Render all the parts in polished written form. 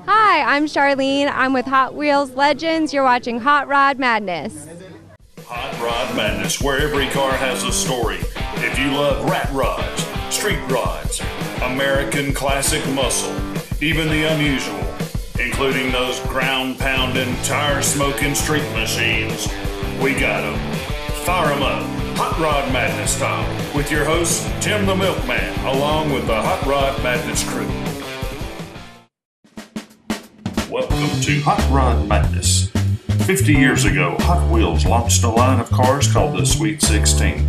Hi, I'm Charlene. I'm with Hot Wheels Legends. You're watching Hot Rod Madness. Hot Rod Madness, where every car has a story. If you love rat rods, street rods, American classic muscle, even the unusual, including those ground-pounding, tire-smoking street machines, we got them. Fire them up, Hot Rod Madness style, with your host, Tim the Milkman, along with the Hot Rod Madness crew. Welcome to Hot Rod Madness. 50 years ago, Hot Wheels launched a line of cars called the Sweet 16.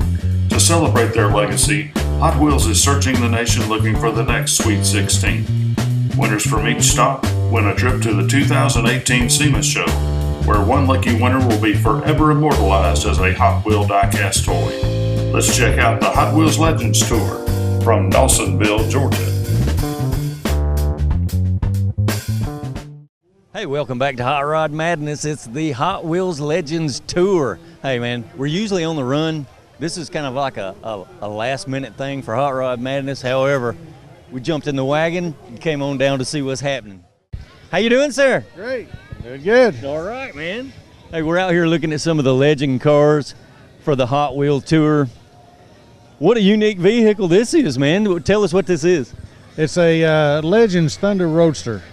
To celebrate their legacy, Hot Wheels is searching the nation looking for the next Sweet 16. Winners from each stop win a trip to the 2018 SEMA show, where one lucky winner will be forever immortalized as a Hot Wheel diecast toy. Let's check out the Hot Wheels Legends Tour from Dawsonville, Georgia. Hey, welcome back to Hot Rod Madness. It's the Hot Wheels Legends Tour. Hey man, we're usually on the run. This is kind of like a last minute thing for Hot Rod Madness. However, we jumped in the wagon and came on down to see what's happening. How you doing, sir? Great. Doing good. All right, man. Hey, we're out here looking at some of the legend cars for the Hot Wheel Tour. What a unique vehicle this is, man. Tell us what this is. It's a Legends Thunder Roadster.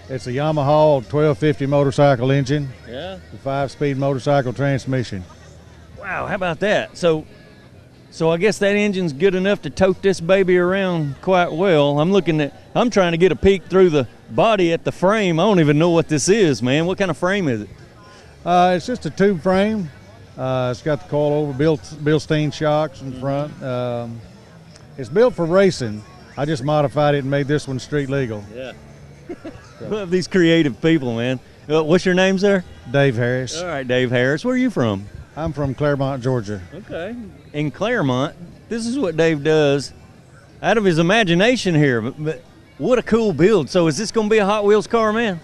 It's a Yamaha 1250 motorcycle engine. Yeah. A 5-speed motorcycle transmission. Wow, how about that? So I guess that engine's good enough to tote this baby around quite well. I'm trying to get a peek through the body at the frame. I don't even know what this is, man. What kind of frame is it? It's just a tube frame. It's got the coilover Bilstein shocks in front. It's built for racing. I just modified it and made this one street legal. Yeah. Love these creative people, man. What's your name, sir? Dave Harris. All right, Dave Harris. Where are you from? I'm from Claremont, Georgia. Okay. In Claremont, this is what Dave does out of his imagination here. But what a cool build. So is this going to be a Hot Wheels car, man?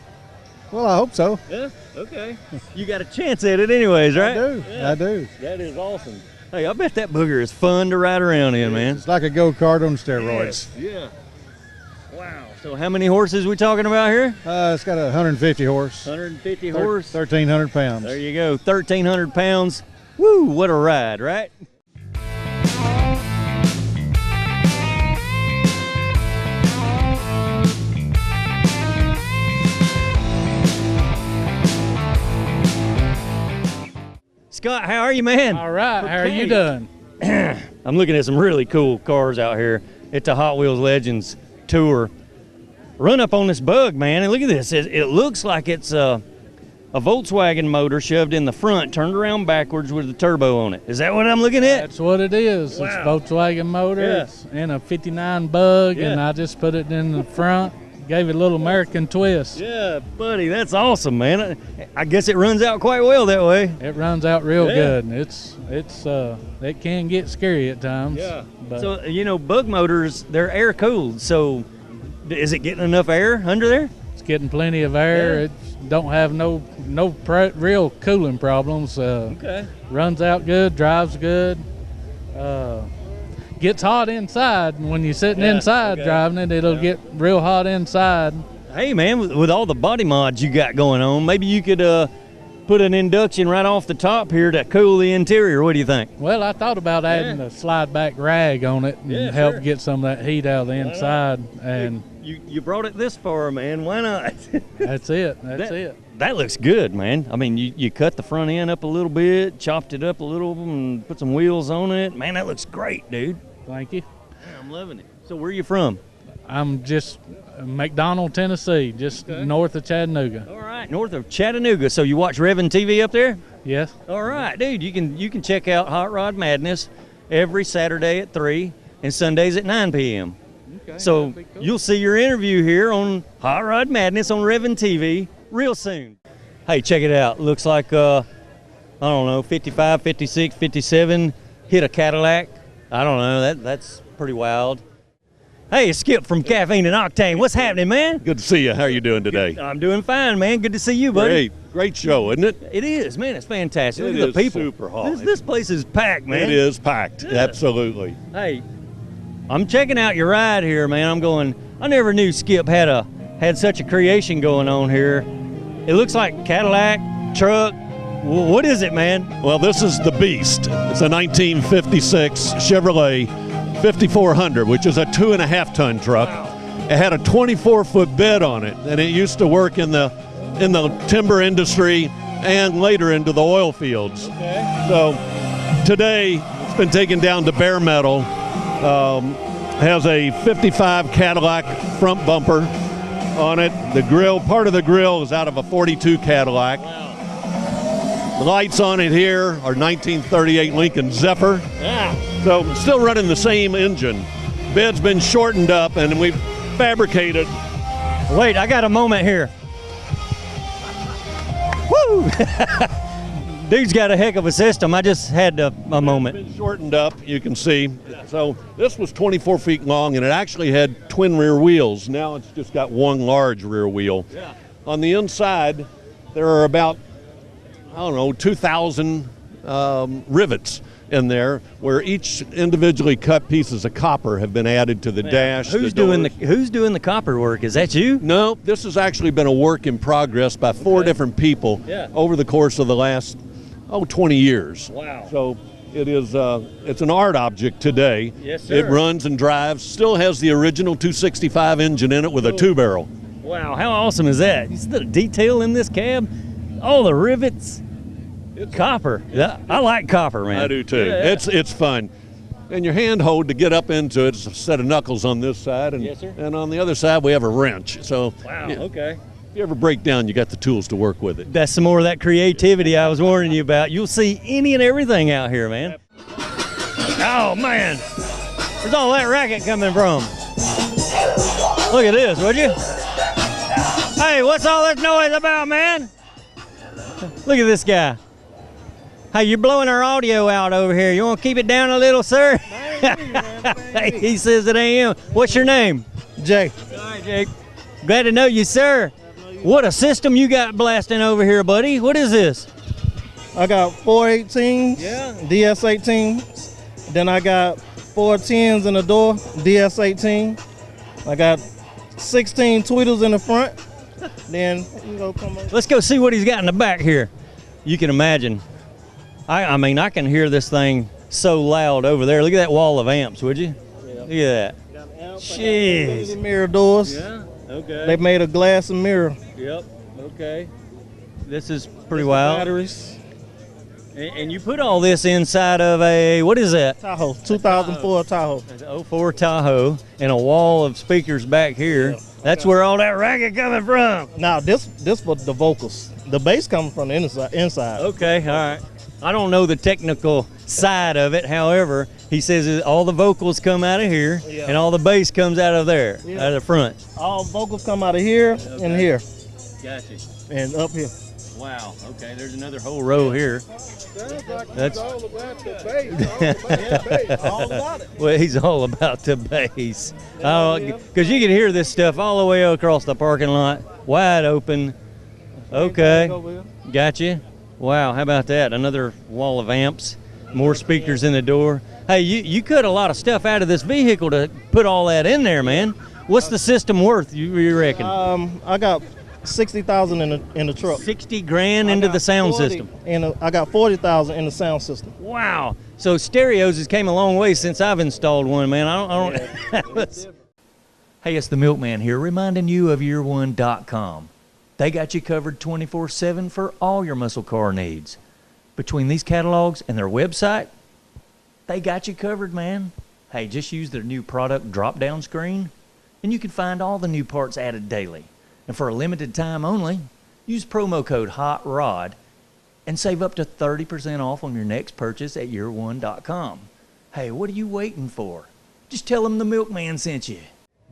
Well, I hope so. Yeah, okay. You got a chance at it anyways, right? I do. Yeah. I do. That is awesome. Hey, I bet that booger is fun to ride around in, man. It's like a go-kart on steroids. Yes. Yeah. Wow. So how many horses we talking about here? It's got 150 horse. 150 horse. 1,300 pounds. There you go. 1,300 pounds. Woo, what a ride, right? Scott, how are you, man? All right, How are you doing? I'm looking at some really cool cars out here. It's a Hot Wheels Legends Tour. Run up on this bug, man, and look at this. It looks like it's a Volkswagen motor shoved in the front, turned around backwards with the turbo on it. Is that what I'm looking at? That's what it is. Wow. It's Volkswagen motor. Yeah. It's in a 59 bug, Yeah. and I just put it in the front, gave it a little American twist. Yeah, buddy, that's awesome, man. I guess it runs out quite well that way. It runs out real Yeah. good. It can get scary at times. But So, bug motors, they're air cooled. So is it getting enough air under there? it's getting plenty of air. Yeah. It don't have no real cooling problems. Okay. Runs out good, drives good. Gets hot inside. When you're sitting Yeah, inside okay. driving it, it'll get real hot inside. Hey, man, with all the body mods you got going on, maybe you could put an induction right off the top here to cool the interior. What do you think? Well, I thought about adding a slide back rag on it and Yeah, help sure. get some of that heat out of the inside. And You brought it this far, man. Why not? that's it. That's it. That looks good, man. I mean, you cut the front end up a little bit, chopped it up a little, and put some wheels on it. Man, that looks great, dude. Thank you. Man, I'm loving it. So where are you from? I'm just McDonald, Tennessee, just north of Chattanooga. All right, north of Chattanooga. So you watch Revin TV up there? Yes. All right, dude. You can check out Hot Rod Madness every Saturday at 3 and Sundays at 9 p.m. Okay, So that'd be cool. you'll see your interview here on Hot Rod Madness on Revin TV real soon. Hey, check it out. Looks like, I don't know, 55, 56, 57 hit a Cadillac. I don't know. That's pretty wild. Hey, it's Skip from Caffeine and Octane. What's happening, man? Good to see you. How are you doing today? I'm doing fine, man. Good to see you, buddy. Great show, isn't it? It is, man. It's fantastic. It Look at is the people. super hot. This place is packed, man. It is packed. Yeah. Absolutely. Hey, I'm checking out your ride here, man. I'm going, I never knew Skip had a had such a creation going on here. It looks like Cadillac, truck. What is it, man? Well, this is the Beast. It's a 1956 Chevrolet 5400, which is a 2.5-ton truck. Wow. It had a 24-foot bed on it, and it used to work in the timber industry and later into the oil fields. Okay. So today it's been taken down to bare metal. Has a 55 Cadillac front bumper on it. The grill, part of the grill is out of a 42 Cadillac. Wow. The lights on it here are 1938 Lincoln Zephyr. Yeah. So still running the same engine. Bed's been shortened up and we've fabricated. Wait, I got a moment here. Woo! Dude's got a heck of a system. I just had a moment. It's been shortened up, you can see. So this was 24 feet long and it actually had twin rear wheels. Now it's just got one large rear wheel. Yeah. On the inside, there are about, 2,000 rivets in there, where each individually cut pieces of copper have been added to the dash. Who's doing the copper work? Is that you? No, this has actually been a work in progress by four different people over the course of the last 20 years. Wow. So it is it's an art object today. Yes, sir. It runs and drives, still has the original 265 engine in it with a 2-barrel. Wow, how awesome is that? You see the detail in this cab? All the rivets. Copper. Yeah, I like copper, man. I do too. Yeah. It's fun. And your handhold to get up into it's a set of knuckles on this side, and, yes, sir. And on the other side we have a wrench. So Wow, okay. If you ever break down, you got the tools to work with it. That's some more of that creativity I was warning you about. You'll see any and everything out here, man. Oh, man. Where's all that racket coming from? Look at this, would you? Hey, what's all this noise about, man? Look at this guy. Hey, you're blowing our audio out over here. You want to keep it down a little, sir? He says it ain't him. What's your name? Jay. All right, Jake. Glad to know you, sir. What a system you got blasting over here, buddy. What is this? I got 418s, DS18s. Then I got 410s in the door, DS18. I got 16 tweeters in the front. Then you go come over. Let's go see what he's got in the back here. You can imagine. I mean, I can hear this thing so loud over there. Look at that wall of amps, would you? Yeah. Look at that. Jeez. Mirror doors. Yeah, okay. They made of glass and mirror. Yep, okay. This is pretty wild. Batteries. And you put all this inside of a, what is that? Tahoe, 2004 Tahoe. It's an 04 Tahoe and a wall of speakers back here. Yeah. That's where all that racket coming from. Now, this was the vocals. The bass coming from the inside. Okay, all right. I don't know the technical side of it. However, he says all the vocals come out of here and all the bass comes out of there, out of the front. All vocals come out of here and here. Gotcha. And up here. Wow, okay, there's another whole row here. That's all about the bass. All about it. Well, he's all about the bass. Because you can hear this stuff all the way across the parking lot, wide open. Okay, gotcha. Wow, how about that? Another wall of amps, more speakers in the door. Hey, you cut a lot of stuff out of this vehicle to put all that in there, man. What's the system worth, you reckon? I got 60,000 in the truck. 60 grand into the sound system. And I got 40,000 in the sound system. Wow. So stereos has came a long way since I've installed one, man. I don't. Hey, it's the Milkman here, reminding you of year1.com. They got you covered 24/7 for all your muscle car needs. Between these catalogs and their website, they got you covered, man. Hey, just use their new product drop-down screen, and you can find all the new parts added daily. And for a limited time only, use promo code HOTROD and save up to 30% off on your next purchase at year1.com. Hey, what are you waiting for? Just tell them the Milkman sent you.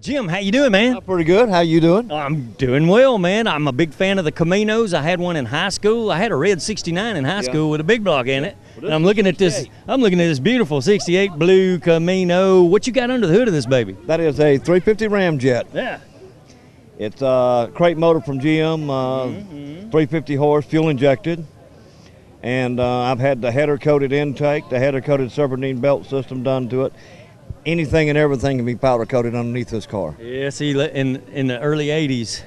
Jim, how you doing, man? Pretty good. How you doing? I'm doing well, man. I'm a big fan of the Caminos. I had one in high school. I had a red 69 in high school with a big block in it. And I'm looking at this. I'm looking at this beautiful 68 blue Camino. What you got under the hood of this baby? That is a 350 Ramjet. Yeah. It's a crate motor from GM, 350 horse, fuel injected. And I've had the header coated intake, the header coated serpentine belt system done to it. anything and everything can be powder coated underneath this car. Yeah, see, in the early 80s,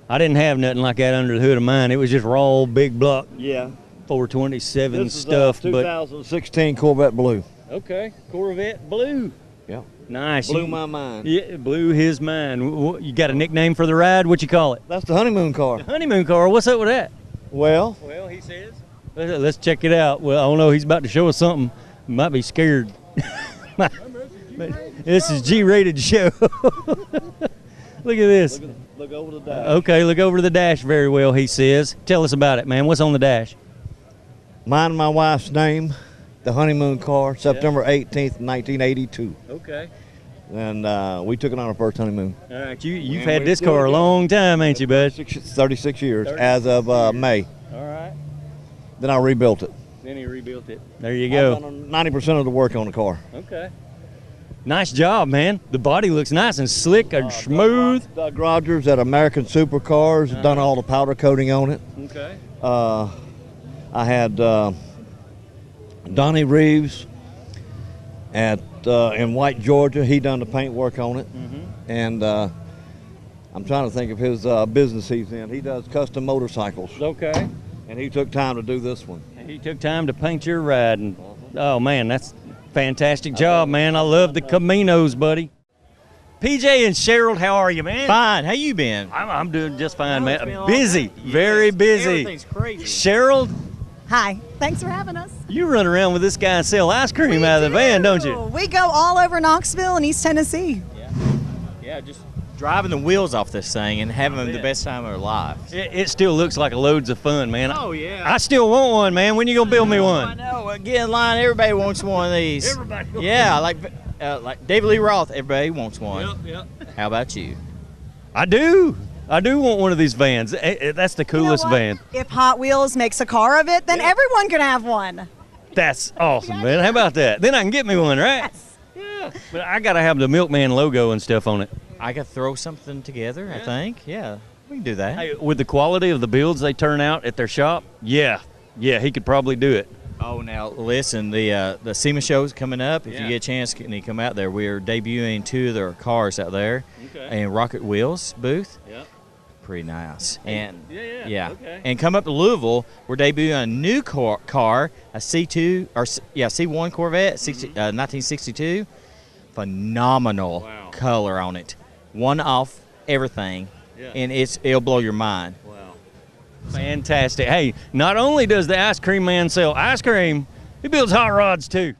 I didn't have nothing like that under the hood of mine. It was just raw, big block, Yeah. 427 This stuff. is 2016 Corvette Blue. Okay, Corvette Blue. Yeah. Nice. Blew my mind. Yeah, it blew his mind. You got a nickname for the ride? What you call it? That's the honeymoon car. The honeymoon car. What's up with that? Well, He says. Let's check it out. Well, I don't know. He's about to show us something. Might be scared. This is G-rated show. Look at this. look over the dash. Okay, look over the dash very well, he says. Tell us about it, man. What's on the dash? Mine and my wife's name, the honeymoon car, September 18th, 1982. Okay. And we took it on our first honeymoon. All right, you've had this car a long time, ain't you, bud? 36 years as of May. All right. Then I rebuilt it. Then he rebuilt it. There you go. I've done 90% of the work on the car. Okay. Nice job, man. The body looks nice and slick and smooth. Doug Rogers at American Supercars done all the powder coating on it. Okay. I had Donnie Reeves at in White, Georgia. He done the paint work on it. And I'm trying to think of his business he's in. He does custom motorcycles. Okay. And he took time to do this one. He took time to paint your ride. And, oh, man, that's fantastic job, man. I love the Caminos, buddy. PJ and Cheryl, how are you, man? Fine. How you been? I'm doing just fine, It's been a man. long Busy, time. very Yes, busy. Everything's crazy. Cheryl, Hi, thanks for having us. you run around with this guy and sell ice cream out of the van, don't you? We go all over Knoxville and East Tennessee. Yeah, just driving the wheels off this thing and having the best time of our lives. It still looks like loads of fun, man. Oh, yeah. I still want one, man. When you gonna build me I one? know. Get in line. Everybody wants one of these. Everybody wants Yeah, like David Lee Roth. Everybody wants one. Yep. How about you? I do want one of these vans. That's the coolest You know what? van. If Hot Wheels makes a car of it, then everyone can have one. That's awesome, man. How about that? Then I can get me one, right? Yes. Yeah. But I gotta have the Milkman logo and stuff on it. I could throw something together, I think. Yeah, we can do that. Hey, with the quality of the builds they turn out at their shop, yeah, he could probably do it. Oh, now listen, the SEMA show's coming up. If Yeah. you get a chance, can you come out there? We're debuting 2 of their cars out there, in Rocket Wheels booth. Yeah. Pretty nice. And Yeah. Okay. and come up to Louisville. We're debuting a new car, a C2 or C1 Corvette, 1962. Phenomenal color on it. One off everything, and it'll blow your mind. Wow. Fantastic. Hey, not only does the ice cream man sell ice cream, he builds hot rods too.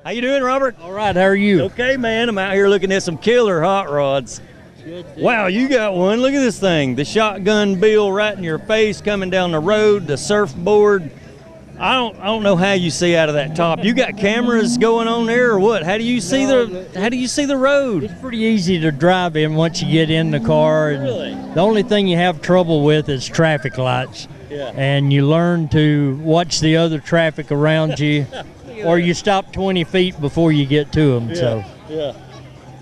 How you doing, Robert? All right, how are you? Okay, man. I'm out here looking at some killer hot rods. Wow, you got one. Look at this thing. The shotgun bill right in your face coming down the road, the surfboard. I don't know how you see out of that top. You got cameras going on there or what? How do you see the road? It's pretty easy to drive in once you get in the car. And Really? The only thing you have trouble with is traffic lights. Yeah. And you learn to watch the other traffic around you, or you stop 20 feet before you get to them. So. Yeah.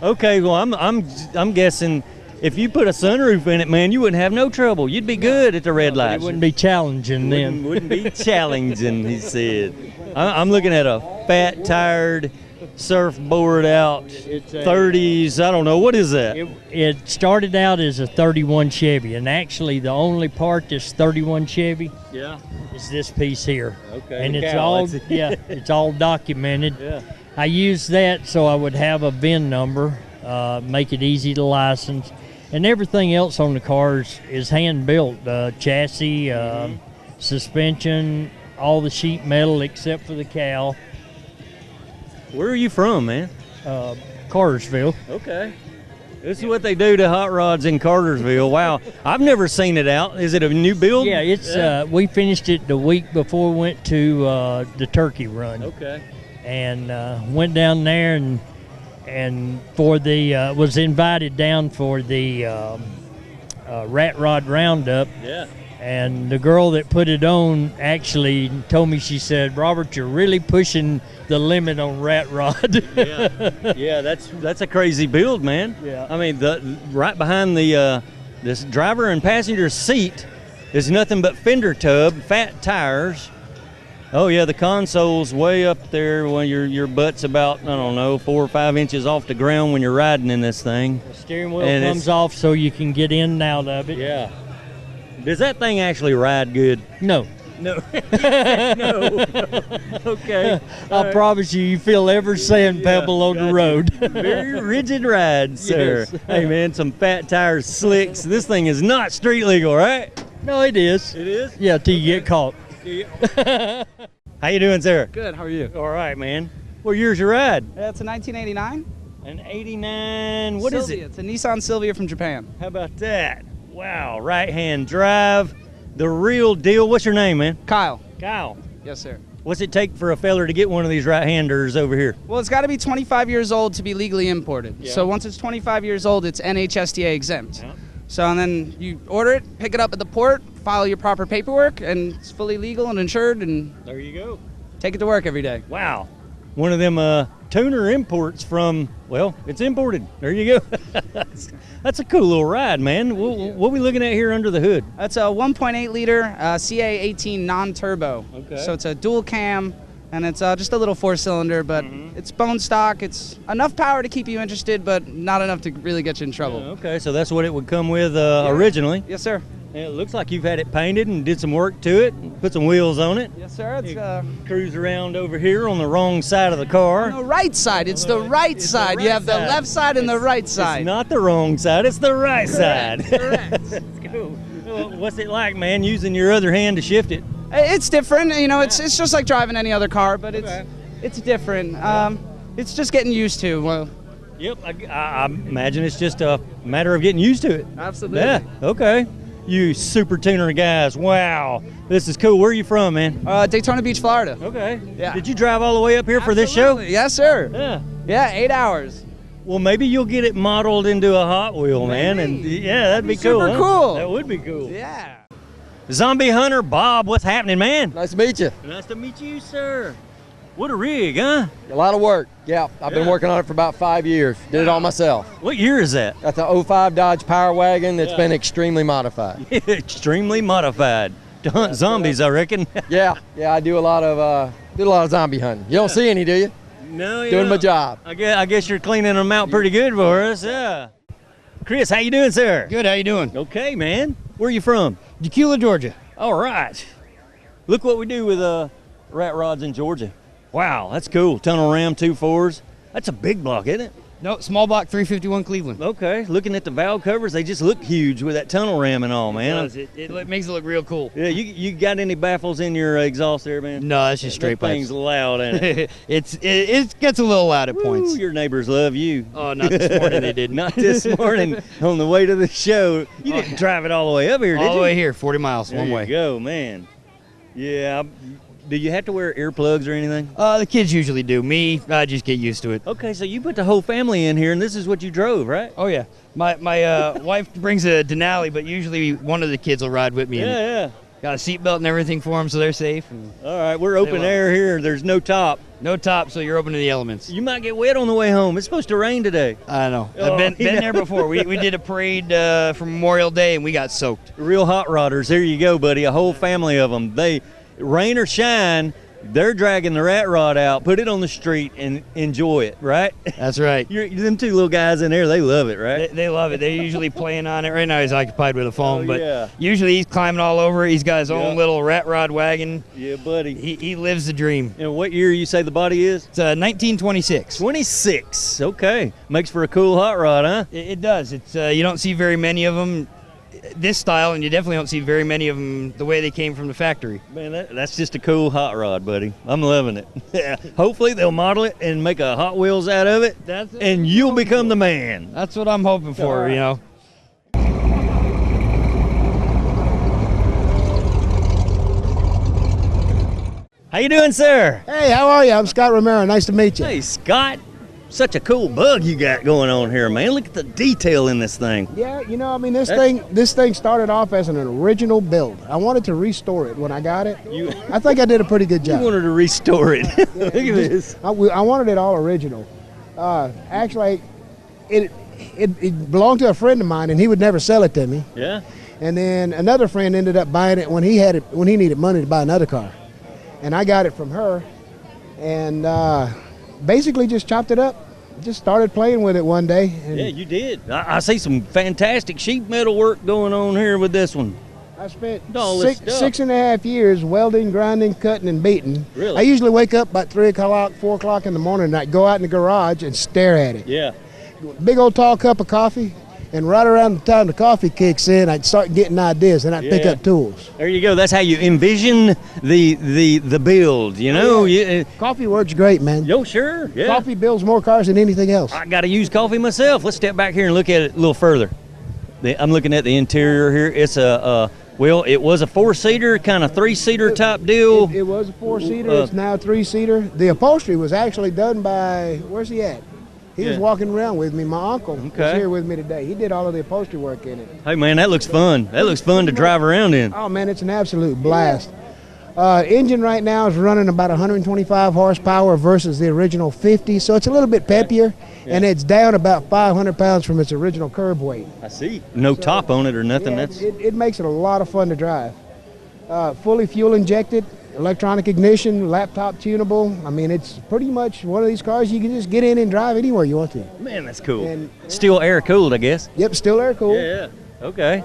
Okay, well, I'm guessing if you put a sunroof in it, man, you wouldn't have no trouble. You'd be good at the red lights. It wouldn't be challenging then. Wouldn't be challenging, he said. I'm looking at a fat, tired surfboard out, It's a- 30s. I don't know. What is that? It started out as a 31 Chevy, and actually the only part that's 31 Chevy Yeah. is this piece here. Okay. And the it's cow, all that's it. it's all documented. Yeah. I used that so I would have a VIN number, make it easy to license, and everything else on the cars is hand built. Chassis, suspension, all the sheet metal except for the cowl. Where are you from, man? Cartersville. Okay. This is what they do to hot rods in Cartersville. Wow. I've never seen it out. Is it a new build? Yeah, it's we finished it the week before we went to the turkey run. Okay. And went down there and for the was invited down for the rat rod roundup. Yeah. And the girl that put it on actually told me, she said, "Robert, you're really pushing the limit on rat rod." Yeah, that's a crazy build, man. Yeah. I mean, right behind the this driver and passenger seat is nothing but fender tub, fat tires. Oh yeah, the console's way up there when your butt's about, I don't know, 4 or 5 inches off the ground when you're riding in this thing. The steering wheel comes off so you can get in and out of it. Yeah. Does that thing actually ride good? No. No. No. Okay. I promise you feel every sand pebble on the road. Very rigid ride, sir. Yes. Hey, man, some fat tires, slicks. This thing is not street legal, right? No, it is. It is? Yeah, till you get caught. How you doing, sir? Good, how are you? All right, man. What year's your ride? It's a 1989. An 89, what is Sylvia. it? It's a Nissan Sylvia from Japan. How about that? Wow, right-hand drive, the real deal. What's your name, man? Kyle. Kyle. Yes, sir. What's it take for a feller to get one of these right-handers over here? Well, it's got to be 25 years old to be legally imported. Yeah. So once it's 25 years old, it's NHSDA exempt. Yeah. So and then you order it, pick it up at the port, file your proper paperwork, and it's fully legal and insured, and there you go. Take it to work every day. Wow. One of them tuner imports from, well, it's imported. There you go. That's a cool little ride, man. What are we looking at here under the hood? That's a 1.8 liter CA18 non-turbo. Okay. So it's a dual cam, and it's just a little 4-cylinder, but it's bone stock. It's enough power to keep you interested, but not enough to really get you in trouble. Okay, so that's what it would come with originally. Yes, sir. And it looks like you've had it painted and did some work to it, and put some wheels on it. Yes, sir. It's cruise around over here on the wrong side of the car. On the right side. It's the right side. You have the left side and the right side. It's not the wrong side. It's the right side. Correct. Cool. Well, what's it like, man, using your other hand to shift it? It's different. You know, it's just like driving any other car, but it's different. It's just getting used to. Well. Yep. I imagine it's just a matter of getting used to it. Absolutely. Yeah. Okay. You super tuner guys. Wow. This is cool. Where are you from, man? Daytona Beach, Florida. Okay. Yeah. Did you drive all the way up here for this show? Yes, sir. Yeah. Yeah, 8 hours. Well, maybe you'll get it modeled into a Hot Wheel, man. And yeah, that'd be cool. Super huh? cool. That would be cool. Yeah. Zombie Hunter Bob, what's happening, man? Nice to meet you. Nice to meet you, sir. What a rig, huh? A lot of work. Yeah, I've been working on it for about 5 years. Did it all myself. What year is that? That's a 05 Dodge Power Wagon that's been extremely modified. Extremely modified. To hunt zombies, I reckon. yeah, I do a lot of zombie hunting. You don't see any, do you? No, yeah. Doing my job. I guess you're cleaning them out pretty good for us. Yeah. Chris, how you doing, sir? Good. How you doing? Okay, man. Where are you from? Tequila, Georgia. All right. Look what we do with rat rods in Georgia. Wow, that's cool. Tunnel Ram 2.4s. That's a big block, isn't it? No, small block 351 Cleveland. Okay, looking at the valve covers, they just look huge with that tunnel ram and all, man. It makes it look real cool. Yeah, you got any baffles in your exhaust there, man? No, that's just straight pipes. Thing's loud, ain't it? It gets a little loud at points. Your neighbors love you. Oh, not this morning they didn't. Not this morning on the way to the show. You didn't drive it all the way up here, did you? All the way here, 40 miles, one way. There you go, man. Yeah. Do you have to wear earplugs or anything? The kids usually do. Me, I just get used to it. Okay, so you put the whole family in here, and this is what you drove, right? Oh, yeah. My wife brings a Denali, but usually one of the kids will ride with me. Yeah. Got a seatbelt and everything for them, so they're safe. All right, we're open air here. There's no top. No top, so you're open to the elements. You might get wet on the way home. It's supposed to rain today. I know. I've been there before. We did a parade for Memorial Day, and we got soaked. Real hot rodders. There you go, buddy. A whole family of them. They, rain or shine, they're dragging the rat rod out, put it on the street, and enjoy it, right? That's right. Them two little guys in there, they love it, right? They love it. They're usually playing on it. Right now he's occupied with a phone, but usually he's climbing all over it. He's got his own little rat rod wagon. Yeah, buddy. He lives the dream. And what year you say the body is? It's 1926. 26. Okay. Makes for a cool hot rod, huh? It does. It's you don't see very many of them this style, and you definitely don't see very many of them the way they came from the factory. Man, that's just a cool hot rod, buddy. I'm loving it. Yeah. Hopefully they'll model it and make a Hot Wheels out of it, and you'll become the man. That's what I'm hoping for, right. You know. How you doing, sir? Hey, how are you? I'm Scott Romero. Nice to meet you. Hey, Scott. such a cool bug you got going on here, man. Look at the detail in this thing. Yeah, you know, I mean, this thing started off as an original build. I wanted to restore it when I got it. I think I did a pretty good job. You wanted to restore it. Look at this. I wanted it all original. Actually, it belonged to a friend of mine, and he would never sell it to me. Yeah. And then another friend ended up buying it when he needed money to buy another car, and I got it from her, and basically just chopped it up. Just started playing with it one day. Yeah, you did. I see some fantastic sheet metal work going on here with this one. I spent all this stuff. 6.5 years welding, grinding, cutting, and beating. Really? I usually wake up about 3 o'clock, 4 o'clock in the morning, and I'd go out in the garage and stare at it. Yeah. Big old tall cup of coffee, and right around the time the coffee kicks in, I'd start getting ideas, and I'd pick up tools. There you go. That's how you envision the build, you know? Coffee works great, man. Yo, sure. Yeah. Coffee builds more cars than anything else. I got to use coffee myself. Let's step back here and look at it a little further. I'm looking at the interior here. It's well, it was a 4-seater, kind of 3-seater type deal. It was a 4-seater. It's now a 3-seater. The upholstery was actually done by, where's he at? He was walking around with me. My uncle was here with me today. He did all of the upholstery work in it. Hey, man, that looks fun. That looks fun to drive around in. Oh, man, it's an absolute blast. Engine right now is running about 125 horsepower versus the original 50, so it's a little bit peppier, and it's down about 500 pounds from its original curb weight. I see. No top on it or nothing. Yeah, it makes it a lot of fun to drive. Fully fuel injected, electronic ignition, laptop tunable. I mean, it's pretty much one of these cars you can just get in and drive anywhere you want to. Man, that's cool. And still air cooled, I guess. Yep, still air cooled. Yeah. Okay.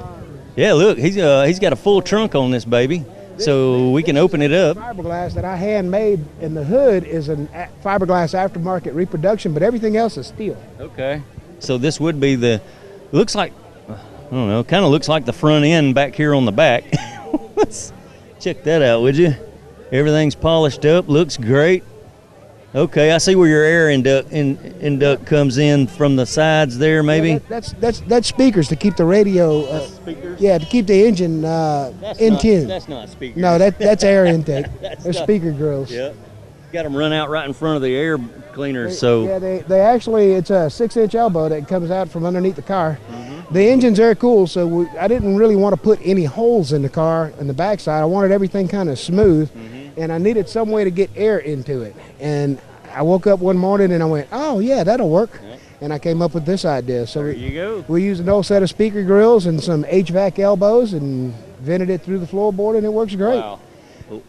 Yeah, look, he's got a full trunk on this baby, so we can open it up. Fiberglass that I handmade, and the hood is a fiberglass aftermarket reproduction, but everything else is steel. Okay. So this would be looks like, I don't know, kind of looks like the front end back here on the back. Let's check that out, would you? Everything's polished up, looks great. Okay, I see where your air induct comes in from the sides there, maybe. Yeah, that's speakers to keep the radio. Speakers. Yeah, to keep the engine in tune. That's not speakers. No, that's air intake. They're speaker grills. Yeah. Got them run out right in front of the air cleaners. So yeah, they actually, it's a 6-inch elbow that comes out from underneath the car. The engine's air cooled, so I didn't really want to put any holes in the car in the backside. I wanted everything kind of smooth, and I needed some way to get air into it. And I woke up one morning and I went, oh yeah, that'll work. And I came up with this idea. So there you go. We used an old set of speaker grills and some HVAC elbows and vented it through the floorboard, and it works great. Wow.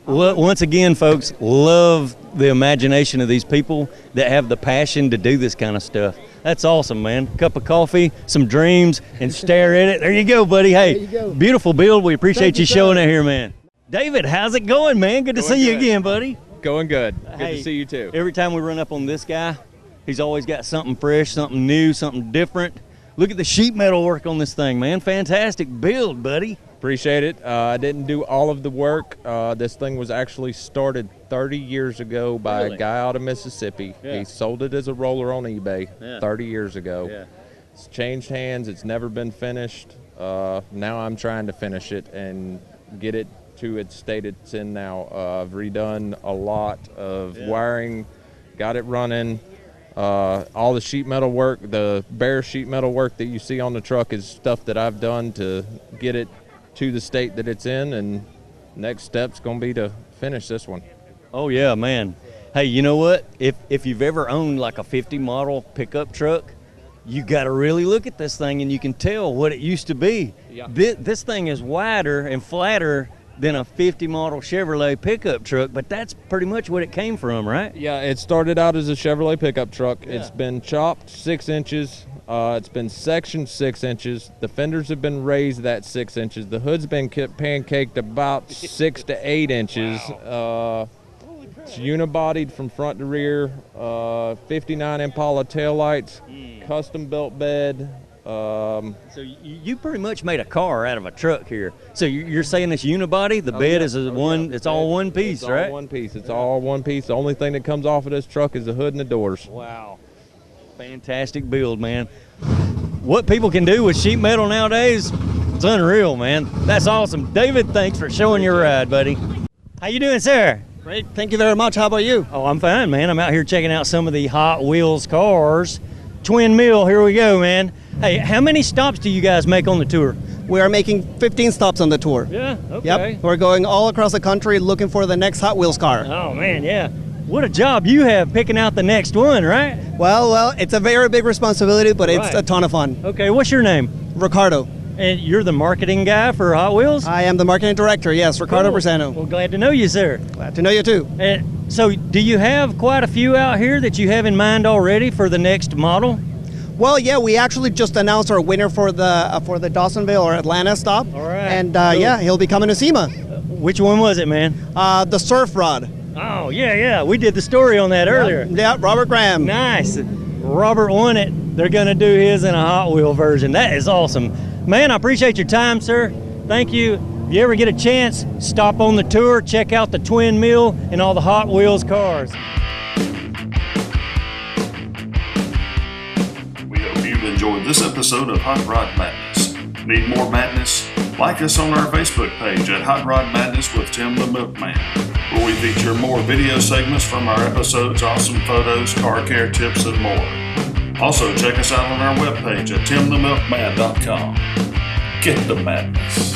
Once again, folks, love the imagination of these people that have the passion to do this kind of stuff. That's awesome, man. Cup of coffee, some dreams, and stare at it. There you go, buddy. Hey, beautiful build. We appreciate you showing it here, man. David, how's it going, man? Good to see you again, buddy. Going good. Good to see you, too. Every time we run up on this guy, he's always got something fresh, something new, something different. Look at the sheet metal work on this thing, man. Fantastic build, buddy. Appreciate it. I didn't do all of the work. This thing was actually started 30 years ago by a guy out of Mississippi. Yeah. He sold it as a roller on eBay 30 years ago. Yeah. It's changed hands. It's never been finished. Now I'm trying to finish it and get it to its state it's in now. I've redone a lot of wiring, got it running. All the sheet metal work, the bare sheet metal work that you see on the truck is stuff that I've done to get it to the state that it's in, and next step's gonna be to finish this one. Oh yeah, man. Hey, you know what? If you've ever owned like a 50 model pickup truck, you got to really look at this thing and you can tell what it used to be. Yeah. This thing is wider and flatter than a 50 model Chevrolet pickup truck, but that's pretty much what it came from, right? Yeah, it started out as a Chevrolet pickup truck. Yeah. It's been chopped 6 inches. It's been sectioned 6 inches. The fenders have been raised that 6 inches. The hood's been pancaked about 6 to 8 inches. Wow. It's unibodied from front to rear. 59 Impala taillights, custom built bed. So you pretty much made a car out of a truck here. So you're saying this unibody, the bed is it's all one piece, it's right? It's all one piece. It's all one piece. The only thing that comes off of this truck is the hood and the doors. Wow. Fantastic build, man. What people can do with sheet metal nowadays, it's unreal, man. That's awesome. David, thanks for showing your ride, buddy. How you doing, sir? Great. Thank you very much. How about you? Oh, I'm fine, man. I'm out here checking out some of the Hot Wheels cars. Twin Mill, here we go, man. Hey, how many stops do you guys make on the tour? We are making 15 stops on the tour. Yeah, okay. Yep. We're going all across the country looking for the next Hot Wheels car. Oh, man, yeah. What a job you have picking out the next one, right? Well, it's a very big responsibility, but it's a ton of fun. Okay, what's your name? Ricardo. And you're the marketing guy for Hot Wheels? I am the marketing director, yes, Ricardo Cool. Brisano. Well, glad to know you, sir. Glad to know you, too. And so, do you have quite a few out here that you have in mind already for the next model? Well, yeah, we actually just announced our winner for the Dawsonville or Atlanta stop. All right. And Cool. yeah, he'll be coming to SEMA. Which one was it, man? The Surf Rod. Oh, yeah. We did the story on that earlier. Yeah, Robert Graham. Nice. Robert won it. They're going to do his in a Hot Wheel version. That is awesome. Man, I appreciate your time, sir. Thank you. If you ever get a chance, stop on the tour, check out the Twin Mill and all the Hot Wheels cars. We hope you've enjoyed this episode of Hot Rod Madness. Need more madness? Like us on our Facebook page at Hot Rod Madness with Tim the Milkman, where we feature more video segments from our episodes, awesome photos, car care tips, and more. Also, check us out on our webpage at timthemilkman.com. Get the madness.